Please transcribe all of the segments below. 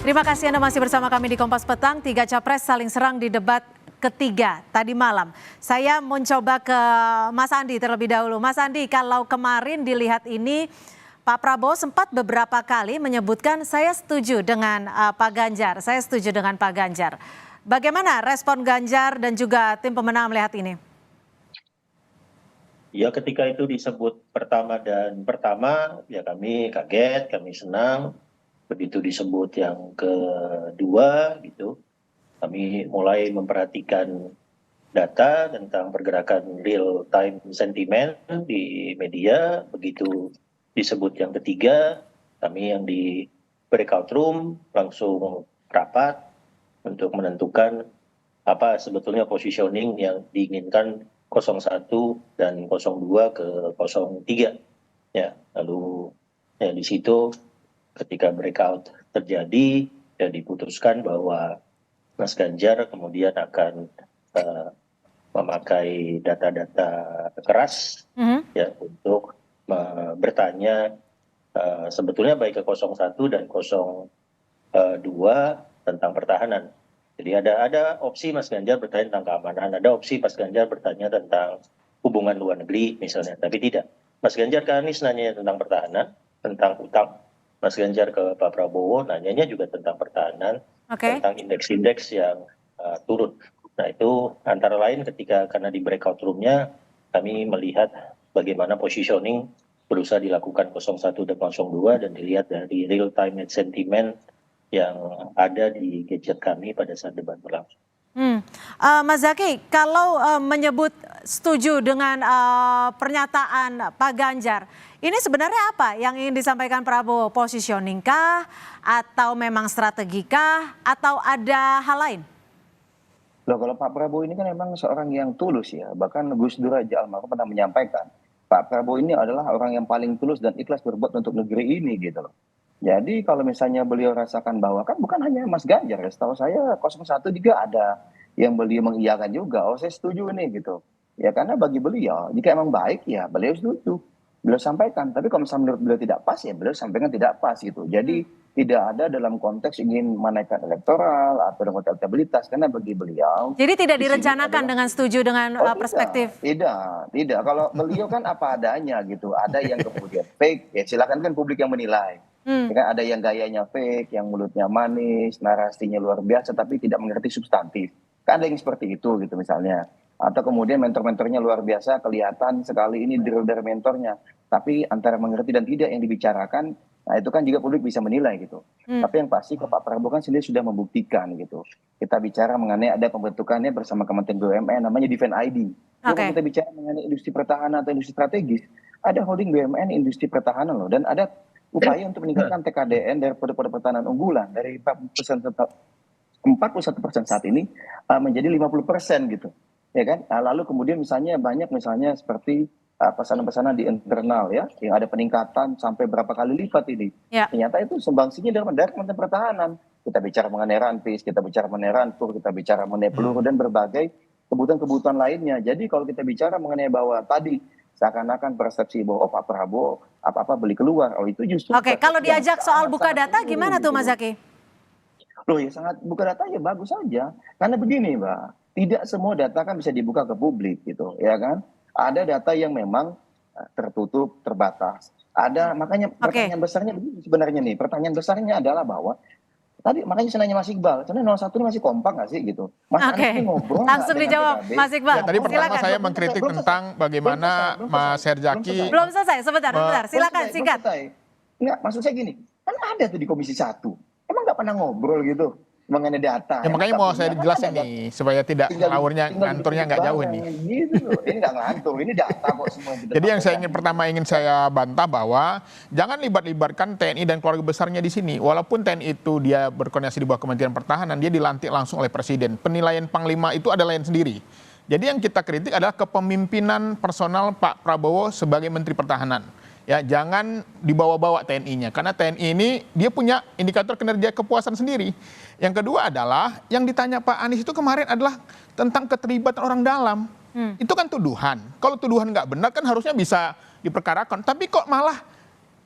Terima kasih Anda masih bersama kami di Kompas Petang. 3 capres saling serang di debat ketiga tadi malam. Saya mencoba ke Mas Andi terlebih dahulu. Mas Andi, kalau kemarin dilihat ini Pak Prabowo sempat beberapa kali menyebutkan saya setuju dengan Pak Ganjar. Saya setuju dengan Pak Ganjar. Bagaimana respon Ganjar dan juga tim pemenang melihat ini? Ya, ketika itu disebut pertama ya kami kaget, kami senang. Begitu disebut yang kedua gitu, kami mulai memperhatikan data tentang pergerakan real time sentiment di media. Begitu disebut yang ketiga, kami yang di breakout room langsung rapat untuk menentukan apa sebetulnya positioning yang diinginkan 01 dan 02 ke 03. Ya, lalu ya di situ ketika breakout terjadi ya diputuskan bahwa Mas Ganjar kemudian akan memakai data-data keras ya untuk bertanya sebetulnya baik ke 01 dan 02 tentang pertahanan. Jadi ada opsi Mas Ganjar bertanya tentang keamanan, ada opsi Mas Ganjar bertanya tentang hubungan luar negeri misalnya, tapi tidak. Mas Ganjar ke Anies nanya tentang pertahanan, tentang utang. Mas Ganjar ke Pak Prabowo nanyanya juga tentang pertahanan, tentang indeks-indeks yang turun. Nah itu antara lain karena di breakout room-nya kami melihat bagaimana positioning berusaha dilakukan 01 dan 02 dan dilihat dari real time sentiment yang ada di gadget kami pada saat debat berlangsung. Mas Zaky, kalau menyebut setuju dengan pernyataan Pak Ganjar, ini sebenarnya apa yang ingin disampaikan Prabowo? Positioning kah? Atau memang strategi kah? Atau ada hal lain? Loh, kalau Pak Prabowo ini kan memang seorang yang tulus ya. Bahkan Gus Dur aja almarhum pernah menyampaikan, Pak Prabowo ini adalah orang yang paling tulus dan ikhlas berbuat untuk negeri ini gitu loh. Jadi kalau misalnya beliau rasakan bahwa kan bukan hanya Mas Ganjar ya, setahu saya 01 juga ada yang beliau mengiyakan juga, oh saya setuju nih gitu. Ya karena bagi beliau, jika emang baik ya beliau setuju. Beliau sampaikan, tapi kalau misalnya menurut beliau tidak pas ya beliau sampaikan tidak pas gitu. Jadi tidak ada dalam konteks ingin menaikkan elektoral atau dengan elektabilitas, karena bagi beliau. Jadi tidak direncanakan dengan setuju dengan perspektif? Tidak. Kalau beliau kan apa adanya gitu. Ada yang kemudian fake, ya silakan kan publik yang menilai. Ya kan ada yang gayanya fake, yang mulutnya manis, narasinya luar biasa, tapi tidak mengerti substantif. Kan ada yang seperti itu gitu misalnya. Atau kemudian mentor-mentornya luar biasa, kelihatan sekali ini drill dari mentornya. Tapi antara mengerti dan tidak yang dibicarakan, nah itu kan juga publik bisa menilai gitu. Tapi yang pasti Pak Prabowo kan sendiri sudah membuktikan gitu. Kita bicara mengenai ada pembentukannya bersama Kementerian BUMN namanya Defense ID. Kalau kita bicara mengenai industri pertahanan atau industri strategis, ada holding BUMN industri pertahanan loh. Dan ada upaya untuk meningkatkan TKDN dari produk pertahanan unggulan dari 41% saat ini menjadi 50% gitu. Ya kan? Lalu kemudian misalnya banyak misalnya seperti pesanan-pesanan di internal ya, yang ada peningkatan sampai berapa kali lipat ini. Ternyata itu sumbangsinya dari Kementerian Pertahanan. Kita bicara mengenai ranpis, kita bicara mengenai rantur, kita bicara mengenai peluru dan berbagai kebutuhan-kebutuhan lainnya. Jadi kalau kita bicara mengenai bahwa tadi seakan-akan persepsi bahwa Pak Prabowo apa-apa beli keluar, oh itu justru. Oke, kalau diajak soal buka data gimana tuh Mas Zaky? Loh ya sangat buka data ya bagus saja. Karena begini Mbak, tidak semua data kan bisa dibuka ke publik gitu, ya kan? Ada data yang memang tertutup, terbatas. Ada makanya pertanyaan besarnya begini sebenarnya nih. Pertanyaan besarnya adalah bahwa tadi makanya saya nanya Mas Iqbal, sebenarnya 01 ini masih kompak nggak sih gitu? Mas Anies ini ngobrol langsung dijawab PKB? Mas Iqbal. Ya, tadi pertama saya mengkritik tentang bagaimana Mas Herzaki. Belum selesai, sebentar. Silakan singkat. Enggak, maksud saya gini, kan ada tuh di Komisi 1. Emang nggak pernah ngobrol gitu mengenai data. Ya makanya mau saya dijelasin nih supaya tidak nganturnya nggak jauh nih. Gitu. Ini nggak ngantur, ini data kok semua. Jadi yang saya ingin saya bantah bahwa jangan libatkan TNI dan keluarga besarnya di sini. Walaupun TNI itu dia berkoordinasi di bawah Kementerian Pertahanan, dia dilantik langsung oleh Presiden. Penilaian Panglima itu ada lain sendiri. Jadi yang kita kritik adalah kepemimpinan personal Pak Prabowo sebagai Menteri Pertahanan. Ya, jangan dibawa-bawa TNI-nya karena TNI ini dia punya indikator kinerja kepuasan sendiri. Yang kedua adalah yang ditanya Pak Anies itu kemarin adalah tentang keterlibatan orang dalam. Itu kan tuduhan. Kalau tuduhan nggak benar kan harusnya bisa diperkarakan. Tapi kok malah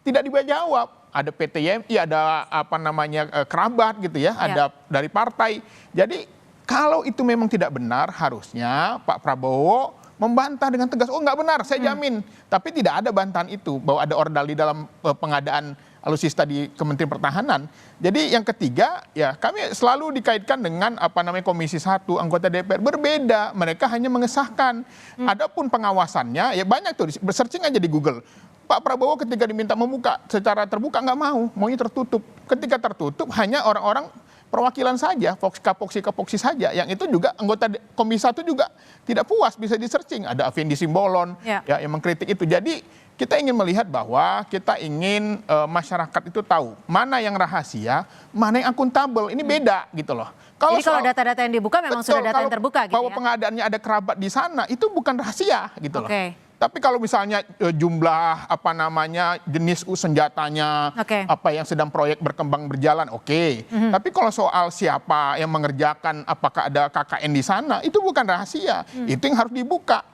tidak dijawab. ada PTYMI, ada apa namanya kerabat gitu ya, ada dari partai. Jadi kalau itu memang tidak benar, harusnya Pak Prabowo membantah dengan tegas. Oh nggak benar, saya jamin. Tapi tidak ada bantahan itu bahwa ada ordal di dalam pengadaan alutsista di Kementerian Pertahanan. Jadi yang ketiga, ya kami selalu dikaitkan dengan apa namanya Komisi 1, anggota DPR. Berbeda, mereka hanya mengesahkan. Adapun pengawasannya, ya banyak tuh, searching aja di Google. Pak Prabowo ketika diminta membuka secara terbuka nggak mau, maunya tertutup. Ketika tertutup hanya orang-orang perwakilan saja, kapoksi saja, yang itu juga anggota Komisi 1 juga tidak puas, bisa di-searching. Ada Afindi Simbolon ya, yang mengkritik itu. Jadi kita ingin melihat bahwa kita ingin masyarakat itu tahu mana yang rahasia, mana yang akuntabel. Ini beda gitu loh. Jadi kalau data-data yang dibuka memang sudah data yang terbuka gitu bahwa ya? pengadaannya ada kerabat di sana, itu bukan rahasia gitu loh. Oke. Tapi kalau misalnya jumlah apa namanya jenis senjatanya, apa yang sedang proyek berkembang berjalan, oke. Tapi kalau soal siapa yang mengerjakan, apakah ada KKN di sana, itu bukan rahasia. Itu yang harus dibuka.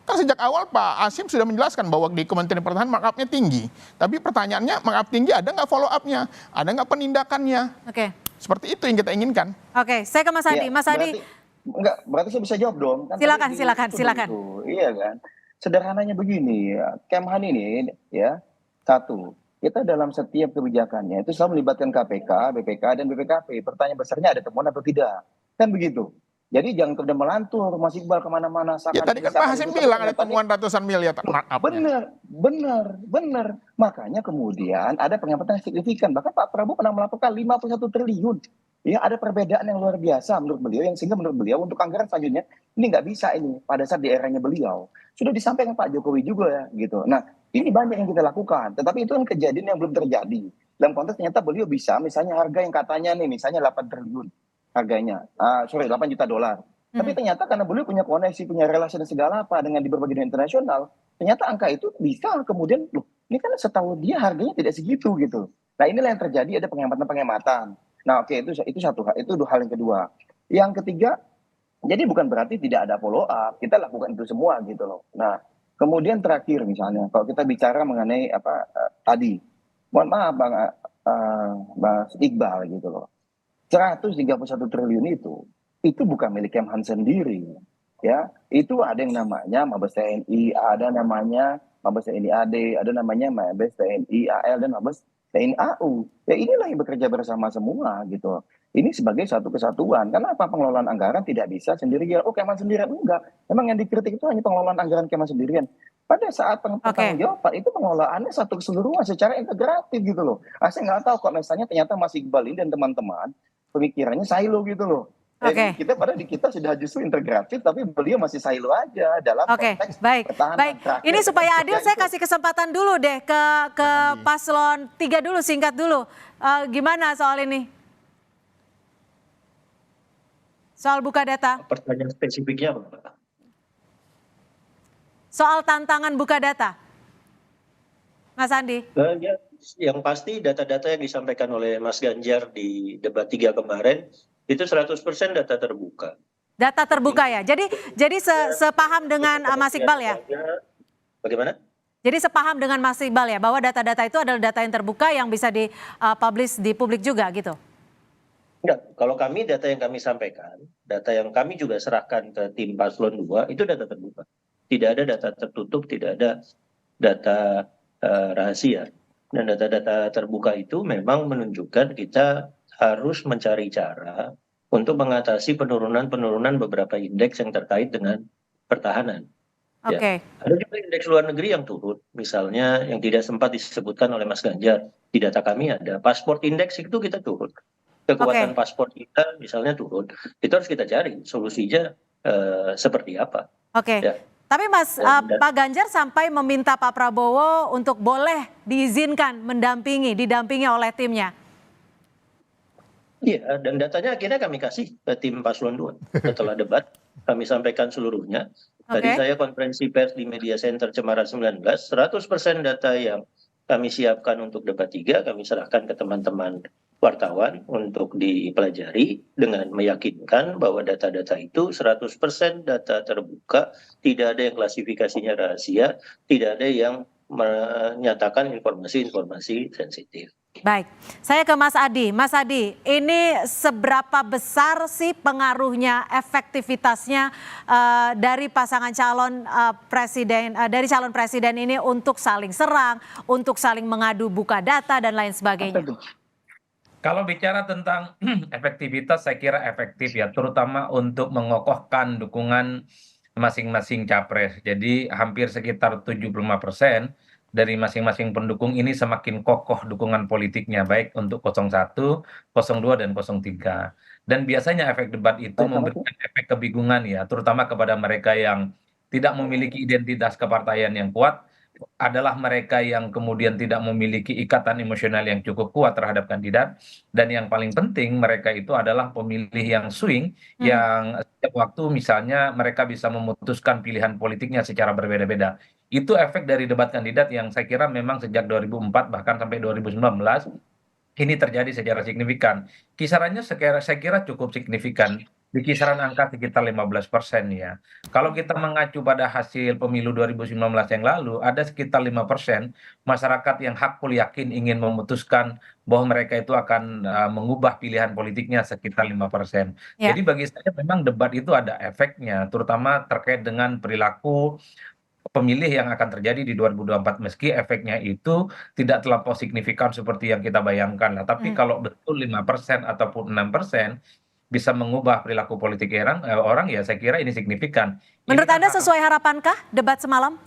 Kan sejak awal Pak Hasyim sudah menjelaskan bahwa di Kementerian Pertahanan markup-nya tinggi. Tapi pertanyaannya markup tinggi ada nggak follow up-nya? Ada nggak penindakannya? Oke. Seperti itu yang kita inginkan. Oke, saya ke Mas Adi. Mas Adi. Berarti saya bisa jawab dong. Kan silakan. Iya kan. Sederhananya begini, Kemhan ini ya, satu, kita dalam setiap kebijakannya itu selalu melibatkan KPK, BPK, dan BPKP. Pertanyaan besarnya ada temuan atau tidak. Kan begitu. Jadi jangan kemudian melantur Mas Iqbal kemana-mana. Ya tadi kan Pak Hasyim bilang ada temuan ratusan miliar. Benar. Makanya kemudian ada pengamatan yang signifikan. Bahkan Pak Prabowo pernah melaporkan 51 triliun. Ya ada perbedaan yang luar biasa menurut beliau, yang sehingga menurut beliau untuk anggaran selanjutnya ini nggak bisa ini pada saat di eranya beliau. Sudah disampaikan Pak Jokowi juga ya gitu. Nah ini banyak yang kita lakukan, tetapi itu kan kejadian yang belum terjadi. Dalam konteks ternyata beliau bisa, misalnya harga yang katanya nih, misalnya 8 triliun harganya, 8 juta dolar. Tapi ternyata karena beliau punya koneksi, punya relasi dan segala apa dengan di berbagai dunia internasional, ternyata angka itu bisa kemudian, loh ini kan setahu dia harganya tidak segitu gitu. Nah inilah yang terjadi, ada penghematan. Nah oke, itu satu hal, itu hal yang kedua. Yang ketiga, jadi bukan berarti tidak ada follow up, kita lakukan itu semua gitu loh. Nah kemudian terakhir misalnya, kalau kita bicara mengenai tadi, mohon maaf Mas Iqbal gitu loh, 131 triliun itu bukan milik Kemhan sendiri, ya. Itu ada yang namanya Mabes TNI, ada namanya Mabes TNI AD, ada namanya Mabes TNI AL dan Mabes TNI AU. Ya inilah yang bekerja bersama semua gitu. Ini sebagai satu kesatuan. Kenapa pengelolaan anggaran tidak bisa sendirian? Oh Kemhan sendirian, enggak. Memang yang dikritik itu hanya pengelolaan anggaran Kemhan sendirian. Pada saat pertanggung jawaban itu pengelolaannya satu keseluruhan secara integratif gitu loh. Saya nggak tahu kok misalnya ternyata Mas Iqbal ini dan teman-teman pemikirannya silo gitu loh. Kita sudah justru integratif, tapi beliau masih silo aja dalam konteks pertahanan. Baik. Ini supaya adil, saya kasih kesempatan dulu deh ke paslon 3 dulu, singkat dulu. Gimana soal ini? Soal buka data. Pertanyaan spesifiknya apa? Soal tantangan buka data. Mas Andi. Yang pasti data-data yang disampaikan oleh Mas Ganjar di debat 3 kemarin, itu 100% data terbuka. Data terbuka ya. Jadi sepaham dengan Mas Iqbal ya? Bagaimana? Jadi sepaham dengan Mas Iqbal ya, bahwa data-data itu adalah data yang terbuka yang bisa di-publish di publik juga gitu? Enggak, kalau kami data yang kami sampaikan, data yang kami juga serahkan ke tim paslon 2, itu data terbuka. Tidak ada data tertutup, tidak ada data rahasia. Dan data-data terbuka itu memang menunjukkan kita harus mencari cara untuk mengatasi penurunan beberapa indeks yang terkait dengan pertahanan. Ya. Ada juga indeks luar negeri yang turun, misalnya yang tidak sempat disebutkan oleh Mas Ganjar. Di data kami ada pasport indeks itu kita turun. Kekuatan paspor kita misalnya turun. Itu harus kita cari solusinya seperti apa. Ya. Tapi Pak Ganjar sampai meminta Pak Prabowo untuk boleh diizinkan didampingi oleh timnya. Iya, dan datanya akhirnya kami kasih ke tim paslon 2. Setelah debat, kami sampaikan seluruhnya. Tadi saya konferensi pers di Media Center Cemara 19, 100% data yang kami siapkan untuk debat 3, kami serahkan ke teman-teman wartawan untuk dipelajari dengan meyakinkan bahwa data-data itu 100% data terbuka, tidak ada yang klasifikasinya rahasia, tidak ada yang menyatakan informasi-informasi sensitif. Baik, saya ke Mas Adi. Mas Adi, ini seberapa besar sih pengaruhnya, efektivitasnya dari pasangan calon presiden, dari calon presiden ini untuk saling serang, untuk saling mengadu buka data dan lain sebagainya? Kalau bicara tentang efektivitas, saya kira efektif ya, terutama untuk mengokohkan dukungan masing-masing capres. Jadi hampir sekitar 75% dari masing-masing pendukung ini semakin kokoh dukungan politiknya, baik untuk 01, 02, dan 03. Dan biasanya efek debat itu memberikan efek kebingungan ya, terutama kepada mereka yang tidak memiliki identitas kepartaian yang kuat, adalah mereka yang kemudian tidak memiliki ikatan emosional yang cukup kuat terhadap kandidat, dan yang paling penting mereka itu adalah pemilih yang swing, yang setiap waktu misalnya mereka bisa memutuskan pilihan politiknya secara berbeda-beda. Itu efek dari debat kandidat yang saya kira memang sejak 2004 bahkan sampai 2019 ini terjadi secara signifikan. Kisarannya saya kira cukup signifikan, di kisaran angka sekitar 15% ya. Kalau kita mengacu pada hasil pemilu 2019 yang lalu, ada sekitar 5% masyarakat yang hakul yakin ingin memutuskan bahwa mereka itu akan mengubah pilihan politiknya, sekitar 5%. Ya. Jadi bagi saya memang debat itu ada efeknya, terutama terkait dengan perilaku pemilih yang akan terjadi di 2024, meski efeknya itu tidak terlampau signifikan seperti yang kita bayangkan lah. Tapi kalau betul 5% ataupun 6% bisa mengubah perilaku politik orang, ya saya kira ini signifikan. Menurut Ini kan Anda sesuai harapankah debat semalam?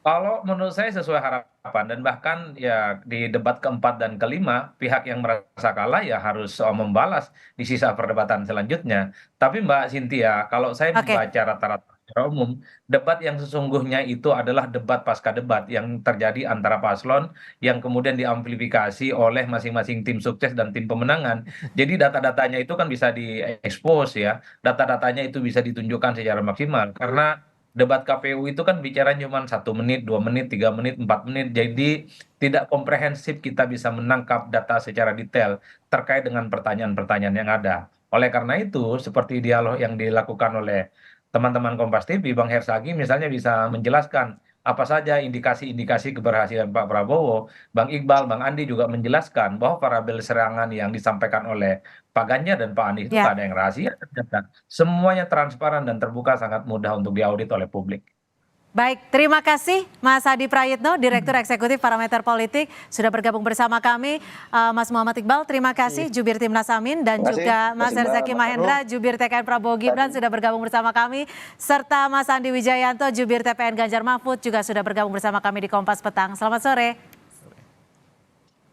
kalau menurut saya sesuai harapan, dan bahkan ya di debat keempat dan kelima pihak yang merasa kalah ya harus membalas di sisa perdebatan selanjutnya. Tapi Mbak Cynthia, kalau saya Oke. membaca rata-rata secara umum, debat yang sesungguhnya itu adalah debat pasca debat yang terjadi antara paslon yang kemudian diamplifikasi oleh masing-masing tim sukses dan tim pemenangan. Jadi data-datanya itu kan bisa diekspos ya, data-datanya itu bisa ditunjukkan secara maksimal, karena debat KPU itu kan bicara cuma 1 menit, 2 menit, 3 menit, 4 menit. Jadi tidak komprehensif kita bisa menangkap data secara detail terkait dengan pertanyaan-pertanyaan yang ada. Oleh karena itu, seperti dialog yang dilakukan oleh teman-teman Kompas TV, Bang Hersagi misalnya bisa menjelaskan apa saja indikasi-indikasi keberhasilan Pak Prabowo. Bang Iqbal, Bang Andi juga menjelaskan bahwa variabel serangan yang disampaikan oleh Pak Ganjar dan Pak Anies itu Ya. nggak ada yang rahasia ternyata. Semuanya transparan dan terbuka, sangat mudah untuk diaudit oleh publik. Baik, terima kasih Mas Adi Prayitno, Direktur Eksekutif Parameter Politik, sudah bergabung bersama kami. Mas Muhammad Iqbal, terima kasih, Jubir Timnas Amin, dan Terima kasih. juga Terima Mas kasih, Herzaki Mbak Mahendra, Jubir TKN Prabowo Gibran, sudah bergabung bersama kami, serta Mas Andi Wijayanto, Jubir TPN Ganjar Mahfud, juga sudah bergabung bersama kami di Kompas Petang. Selamat sore.